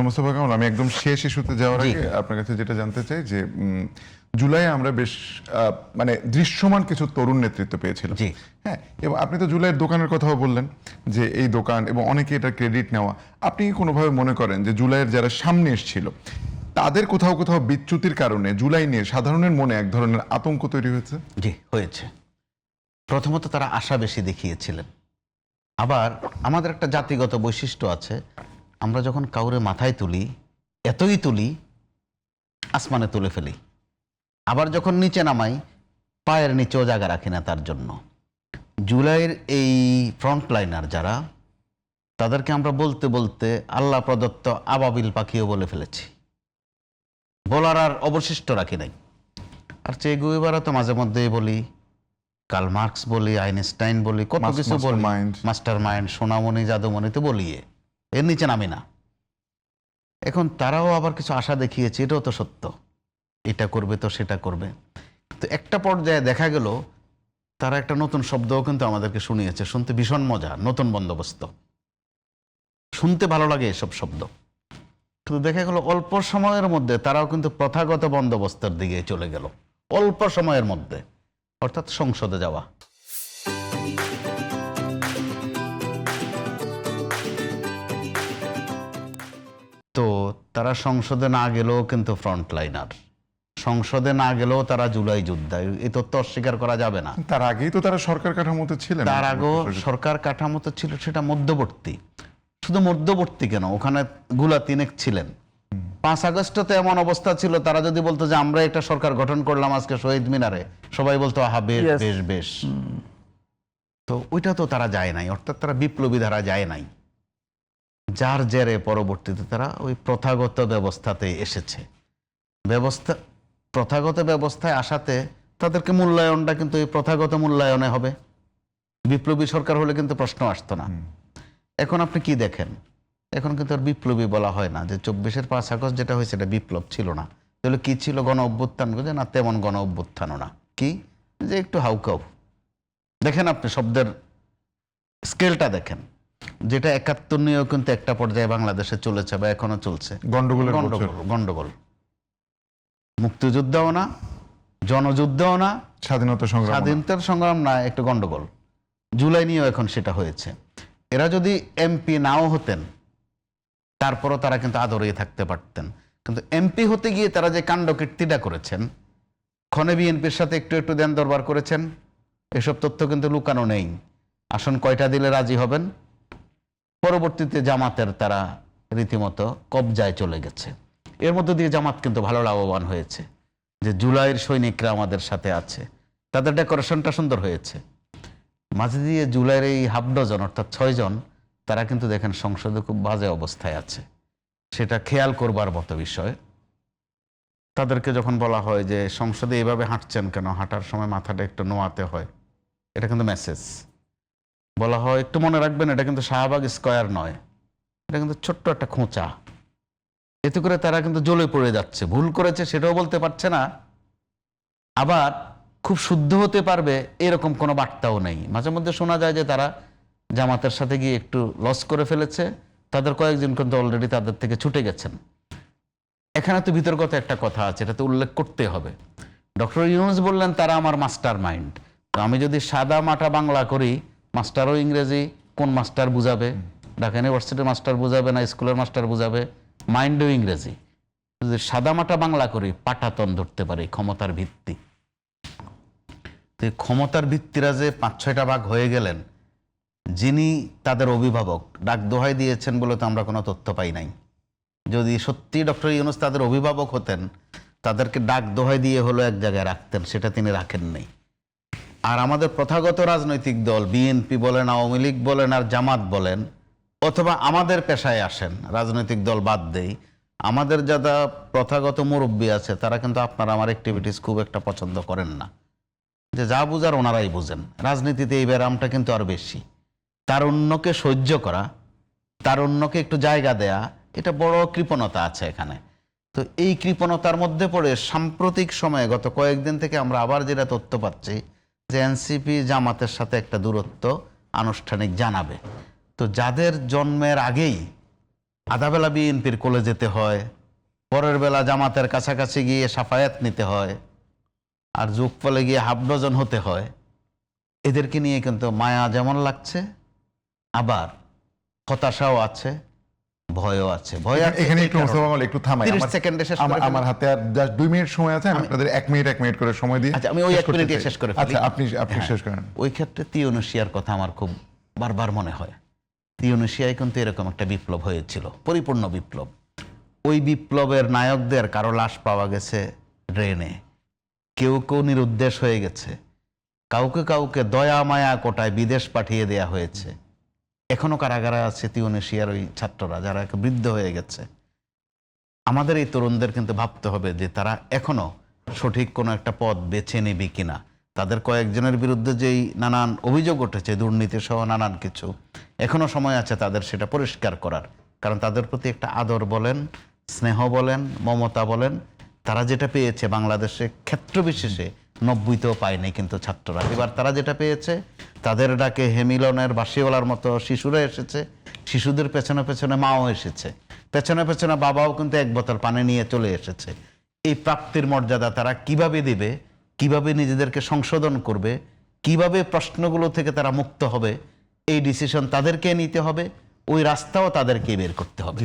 মোস্তফা কামাল, আমি একদম শেষ ইস্যুতে যাওয়ার আগে আপনার কাছে যেটা জানতে চাই যে জুলাইয়ে আমরা বেশ মানে দৃশ্যমান কিছু তরুণ নেতৃত্ব পেয়েছিলাম। হ্যাঁ, এবং আপনি তো জুলাইয়ের দোকানের কথাও বললেন যে এই দোকান এবং অনেকে এটা ক্রেডিট নেওয়া। আপনি কি কোনোভাবে মনে করেন যে জুলাইয়ের যারা সামনে এসেছিল তাদের কোথাও কোথাও বিচ্যুতির কারণে জুলাই নিয়ে সাধারণের মনে এক ধরনের আতঙ্ক তৈরি হয়েছে? জি, হয়েছে। প্রথমত তারা আশা বেশি দেখিয়েছিলেন। আবার আমাদের একটা জাতিগত বৈশিষ্ট্য আছে, আমরা যখন কাউরে মাথায় তুলি, এতই তুলি আসমানে তুলে ফেলি, আবার যখন নিচে নামাই পায়ের নিচেও জায়গা রাখি না তার জন্য। জুলাইয়ের এই ফ্রন্টলাইনার যারা, তাদেরকে আমরা বলতে বলতে আল্লাহ প্রদত্ত আবাবিল পাখিও বলে ফেলেছি, বলার আর অবশিষ্ট রাখি নাই। আর চে গুয়েভারা তো মাঝে মধ্যেই বলি, কার্ল মার্কস বলি, আইনস্টাইন বলি, কত কিছু বলি, মাস্টার মাইন্ড, সোনামণি, জাদুমণি তো বলিয়ে, এর নিচে নামি না। এখন তারাও আবার কিছু আশা দেখিয়েছে, এটাও তো সত্য, এটা করবে তো সেটা করবে। তো একটা পর্যায়ে দেখা গেল তারা একটা নতুন শব্দও কিন্তু আমাদেরকে শুনিয়েছে, শুনতে ভীষণ মজা, নতুন বন্দোবস্ত। শুনতে ভালো লাগে এসব শব্দ। তো দেখা গেল অল্প সময়ের মধ্যে তারাও কিন্তু প্রথাগত বন্দোবস্তের দিকে চলে গেল, অল্প সময়ের মধ্যে, অর্থাৎ সংসদে যাওয়া। তো তারা সংসদে না গেলেও কিন্তু ফ্রন্টলাইনার, সংসদে না গেলেও তারা জুলাই যোদ্ধা, এই তথ্য অস্বীকার করা যাবে না। তার আগেই তো তারা সরকার কাঠামোতে ছিলেন। তার আগেও সরকার কাঠামোতে ছিল, সেটা মধ্যবর্তী। শুধু মধ্যবর্তী কেন, ওখানে গুলা তিনেক ছিলেন। 5 আগস্ট তো এমন অবস্থা ছিল, তারা যদি বলতো যে আমরা একটা সরকার গঠন করলাম আজকে শহীদ মিনারে, সবাই বলতো আহা বেশ বেশ বেশ। তো ওইটা তো তারা যায় নাই, অর্থাৎ তারা বিপ্লবী ধারা যায় নাই। যার জেরে পরবর্তীতে তারা ওই প্রথাগত ব্যবস্থাতে এসেছে। প্রথাগত ব্যবস্থায় আসাতে তাদেরকে মূল্যায়নটা কিন্তু এই প্রথাগত মূল্যায়নে হবে। বিপ্লবী সরকার হলে কিন্তু প্রশ্ন আসতো না। এখন আপনি কি দেখেন, এখন কিন্তু আর বিপ্লবী বলা হয় না। যে 24-এর 5 আগস্ট যেটা হয়েছে এটা বিপ্লব ছিল না, তাহলে কি ছিল? গণ অভ্যুত্থান। না, তেমন গণ অভ্যুত্থানও না, কি যে একটু হাউকাউ। দেখেন আপনি শব্দের স্কেলটা দেখেন, যেটা 71 নিয়েও কিন্তু একটা পর্যায়ে বাংলাদেশে চলেছে বা এখনো চলছে গন্ডগোল। মুক্তিযুদ্ধও না, জনযুদ্ধও না, স্বাধীনতার সংগ্রাম না, একটু গন্ডগোল। জুলাই নিয়েও এখন সেটা হয়েছে। এরা যদি এমপি নাও হতেন তারপরও তারা কিন্তু আদরেই থাকতে পারতেন, কিন্তু এমপি হতে গিয়ে তারা যে কাণ্ড কীর্তিটা করেছেন, ক্ষণে বিএনপির সাথে একটু একটু দেন দরবার করেছেন, এসব তথ্য কিন্তু লুকানো নেই। আসন কয়টা দিলে রাজি হবেন, পরবর্তীতে জামাতের তারা রীতিমতো কবজায় চলে গেছে। এর মধ্যে দিয়ে জামাত কিন্তু ভালো লাভবান হয়েছে, যে জুলাইয়ের সৈনিকরা আমাদের সাথে আছে, তাদের ডেকোরেশনটা সুন্দর হয়েছে। মাঝে দিয়ে জুলাইয়ের এই হাফ ডজন অর্থাৎ 6 জন, তারা কিন্তু দেখেন সংসদে খুব বাজে অবস্থায় আছে। সেটা খেয়াল করবার মতো বিষয়। তাদেরকে যখন বলা হয় যে সংসদে এইভাবে হাঁটছেন কেন, হাঁটার সময় মাথাটা একটু নোয়াতে হয়, এটা কিন্তু মেসেজ। বলা হয় একটু মনে রাখবেন, এটা কিন্তু শাহবাগ স্কয়ার নয়, এটা কিন্তু ছোট্ট একটা খোঁচা। এতে করে তারা কিন্তু জ্বলে পড়ে যাচ্ছে, ভুল করেছে সেটাও বলতে পারছে না, আবার খুব শুদ্ধ হতে পারবে এরকম কোনো বার্তাও নেই। মাঝে মধ্যে শোনা যায় যে তারা জামাতের সাথে গিয়ে একটু লস করে ফেলেছে, তাদের কয়েকজন কিন্তু অলরেডি তাদের থেকে ছুটে গেছেন। এখানে তো বিতর্কত একটা কথা আছে, এটা তো উল্লেখ করতে হবে। ডক্টর ইউনূস বললেন তারা আমার মাস্টার মাইন্ড। তো আমি যদি সাদা মাটা বাংলা করি, মাস্টারও ইংরেজি, কোন মাস্টার বুঝাবে? ঢাকা ইউনিভার্সিটির মাস্টার বুঝাবে না স্কুলের মাস্টার বুঝাবে? মাইন্ডও ইংরেজি। যদি সাদা মাটা বাংলা করি, পাটাতন ধরতে পারি, ক্ষমতার ভিত্তি। তো ক্ষমতার ভিত্তিরা যে 5-6টা ভাগ হয়ে গেলেন, যিনি তাদের অভিভাবক ডাক দোহাই দিয়েছেন বলে তো আমরা কোনো তথ্য পাই নাই। যদি সত্যি ডক্টর ইউনূস তাদের অভিভাবক হতেন, তাদেরকে ডাক দোহাই দিয়ে হলো এক জায়গায় রাখতেন, সেটা তিনি রাখেন নাই। আর আমাদের প্রথাগত রাজনৈতিক দল, বিএনপি বলেন, আওয়ামী লীগ বলেন আর জামাত বলেন, অথবা আমাদের পেশায় আসেন, রাজনৈতিক দল বাদ দেই, আমাদের যারা প্রথাগত মুরব্বী আছে তারা কিন্তু আপনার আমার অ্যাক্টিভিটিস খুব একটা পছন্দ করেন না। যে যা বুঝার ওনারাই বুঝেন। রাজনীতিতে এই ব্যারামটা কিন্তু আর বেশি। তারুণ্যকে সহ্য করা, তারুণ্যকে একটু জায়গা দেয়া, এটা বড় কৃপণতা আছে এখানে। তো এই কৃপণতার মধ্যে পড়ে সাম্প্রতিক সময়ে গত কয়েকদিন থেকে আমরা আবার যেটা তথ্য পাচ্ছি যে এনসিপি জামাতের সাথে একটা দূরত্ব আনুষ্ঠানিক জানাবে। তো যাদের জন্মের আগেই আধাবেলা বিএনপির কোলে যেতে হয়, পরের বেলা জামাতের কাছাকাছি গিয়ে সাফায়াত নিতে হয়, আর যোগফলে গিয়ে হাফ ডজন হতে হয়। এদেরকে নিয়ে কিন্তু মায়া যেমন লাগছে, আবার হতাশাও আছে, ভয়ও আছে। ভয় আছে এখানে এই একটু কারণে। মোস্তফা কামাল একটু থামাই, 30 সেকেন্ডে শেষ করে আমার হাতে আর জাস্ট 2 মিনিট সময় আছে, আমি আপনাদের 1 মিনিট করে সময় দিয়ে আচ্ছা, আমি ওই 1 মিনিটে শেষ করে ফেলি। আচ্ছা, আপনি শেষ করেন। ওই ক্ষেত্রে তিউনিসিয়ার কথা আমার খুব বারবার মনে হয়। তিউনিসিয়ায় কিন্তু এরকম একটা বিপ্লব হয়েছিল, পরিপূর্ণ বিপ্লব। ওই বিপ্লবের নায়কদের কারো লাশ পাওয়া গেছে ড্রেনে, কেউ কেউ নিরুদ্দেশ হয়ে গেছে, কাউকে কাউকে দয়া মায়া কোটায় বিদেশ পাঠিয়ে দেয়া হয়েছে। এখনো কারাগারে আছে তিউনিসিয়ার ওই ছাত্ররা, যারা বৃদ্ধ হয়ে গেছে। আমাদের এই তরুণদের কিন্তু ভাবতে হবে যে তারা এখনো সঠিক কোনো একটা পথ বেছে নেবে কিনা। তাদের কয়েকজনের বিরুদ্ধে যেই নানান অভিযোগ উঠেছে, দুর্নীতি সহ নানান কিছু, এখনো সময় আছে তাদের সেটা পরিষ্কার করার। কারণ তাদের প্রতি একটা আদর বলেন, স্নেহ বলেন, মমতা বলেন, তারা যেটা পেয়েছে বাংলাদেশে ক্ষেত্র বিশেষে 90তেও পায়নি কিন্তু ছাত্ররা। এবার তারা যেটা পেয়েছে, তাদের ডাকে হেমিলনের বাঁশিওয়ালার মতো শিশুরা এসেছে, শিশুদের পেছনে পেছনে মাও এসেছে, পেছনে পেছনে বাবাও কিন্তু 1 বোতল পানি নিয়ে চলে এসেছে। এই প্রাপ্তির মর্যাদা তারা কিভাবে দিবে, কিভাবে নিজেদেরকে সংশোধন করবে, কিভাবে প্রশ্নগুলো থেকে তারা মুক্ত হবে, এই ডিসিশন তাদেরকে নিতে হবে, ওই রাস্তাও তাদেরকে বের করতে হবে।